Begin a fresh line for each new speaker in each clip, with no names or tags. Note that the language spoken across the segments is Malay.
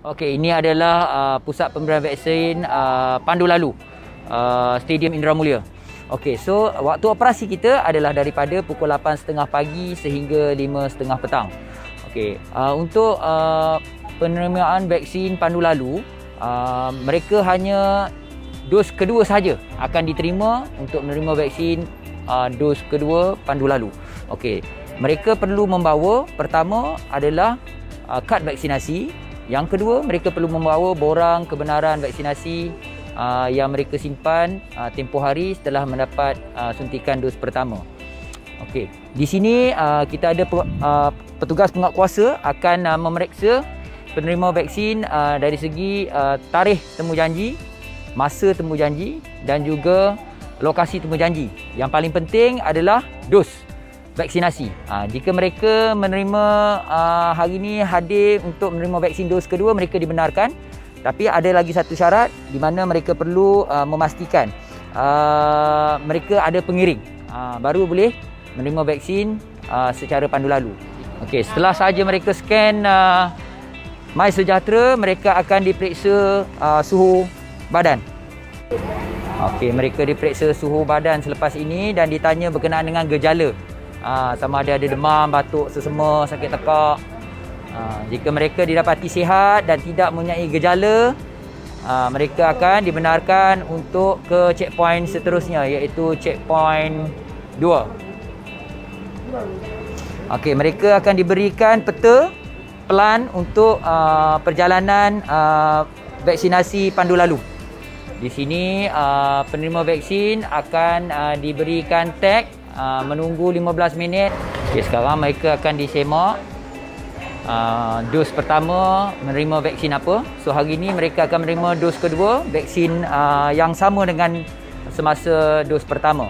Okey, ini adalah pusat pemberian vaksin Pandu Lalu, Stadium Indra Mulia. Okey, so waktu operasi kita adalah daripada pukul 8.30 pagi sehingga 5.30 petang. Okey, untuk penerimaan vaksin Pandu Lalu, mereka hanya dos kedua sahaja akan diterima untuk menerima vaksin dos kedua Pandu Lalu. Okey, mereka perlu membawa, pertama adalah kad vaksinasi. Yang kedua, mereka perlu membawa borang kebenaran vaksinasi yang mereka simpan tempoh hari setelah mendapat suntikan dos pertama. Okey, di sini kita ada petugas penguatkuasa akan memeriksa penerima vaksin dari segi tarikh temujanji, masa temujanji dan juga lokasi temujanji. Yang paling penting adalah dos vaksinasi. Jika mereka menerima hari ini hadir untuk menerima vaksin dos kedua, mereka dibenarkan. Tapi ada lagi satu syarat di mana mereka perlu memastikan mereka ada pengiring. Baru boleh menerima vaksin secara Pandu Lalu. Okey, setelah sahaja mereka scan MySejahtera, mereka akan diperiksa suhu badan. Okey, mereka diperiksa suhu badan selepas ini dan ditanya berkenaan dengan gejala. Sama ada demam, batuk, sesama, sakit tekak. Jika mereka didapati sihat dan tidak mempunyai gejala, mereka akan dibenarkan untuk ke checkpoint seterusnya, iaitu checkpoint 2. Okey, mereka akan diberikan peta pelan untuk perjalanan vaksinasi Pandu Lalu. Di sini penerima vaksin akan diberikan tag menunggu 15 minit. Okay, sekarang mereka akan disemak dos pertama menerima vaksin apa. So hari ini mereka akan menerima dos kedua vaksin yang sama dengan semasa dos pertama.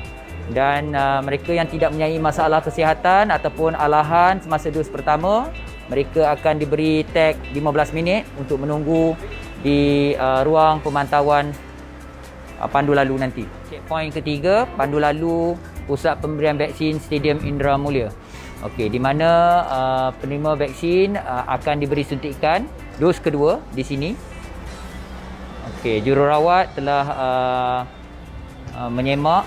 Dan mereka yang tidak mempunyai masalah kesihatan ataupun alahan semasa dos pertama, mereka akan diberi tag 15 minit untuk menunggu di ruang pemantauan Pandu Lalu nanti. Checkpoint ketiga, Pandu Lalu Pusat Pemberian Vaksin Stadium Indra Mulia. Okey, di mana penerima vaksin akan diberi suntikan dos kedua di sini. Okey, jururawat telah menyemak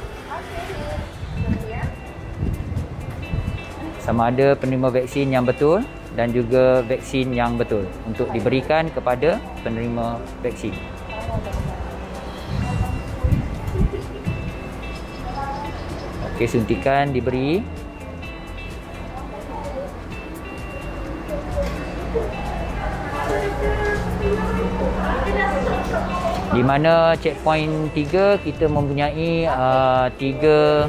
sama ada penerima vaksin yang betul dan juga vaksin yang betul untuk diberikan kepada penerima vaksin. Okey, suntikan diberi. Di mana checkpoint 3 kita mempunyai 3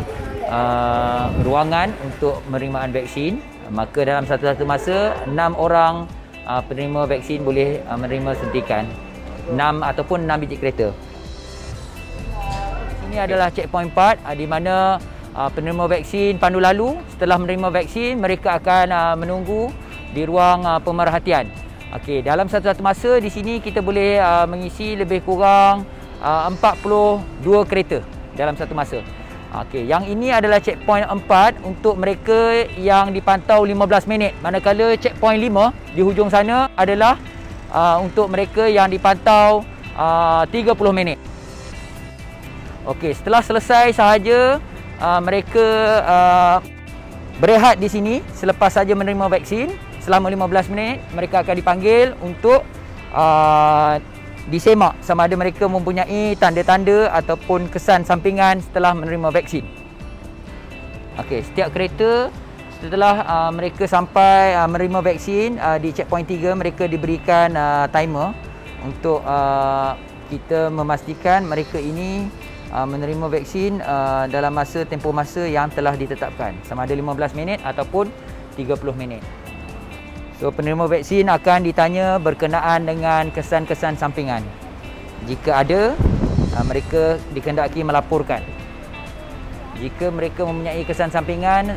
ruangan untuk penerimaan vaksin. Maka dalam satu-satu masa 6 orang penerima vaksin boleh menerima suntikan. 6 ataupun 6 biji kereta. Ini adalah checkpoint 4 di mana penerima vaksin Pandu Lalu setelah menerima vaksin, mereka akan menunggu di ruang pemerhatian. Okey, dalam satu-satu masa di sini kita boleh mengisi lebih kurang 42 kereta dalam satu masa. Okey, yang ini adalah checkpoint 4 untuk mereka yang dipantau 15 minit. Manakala checkpoint 5 di hujung sana adalah untuk mereka yang dipantau 30 minit. Okey, setelah selesai sahaja mereka berehat di sini selepas saja menerima vaksin. Selama 15 minit mereka akan dipanggil untuk disemak sama ada mereka mempunyai tanda-tanda ataupun kesan sampingan setelah menerima vaksin. Okey, setiap kereta setelah mereka sampai menerima vaksin di checkpoint 3, mereka diberikan timer untuk kita memastikan mereka ini menerima vaksin dalam tempoh masa yang telah ditetapkan, sama ada 15 minit ataupun 30 minit. So, penerima vaksin akan ditanya berkenaan dengan kesan-kesan sampingan. Jika ada, mereka dikehendaki melaporkan. Jika mereka mempunyai kesan sampingan,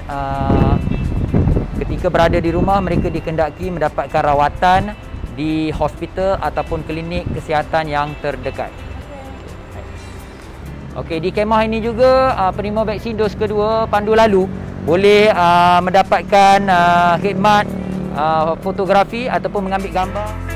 ketika berada di rumah, mereka dikehendaki mendapatkan rawatan di hospital ataupun klinik kesihatan yang terdekat. Okey, di kemah ini juga penerima vaksin dos kedua Pandu Lalu boleh mendapatkan khidmat fotografi ataupun mengambil gambar.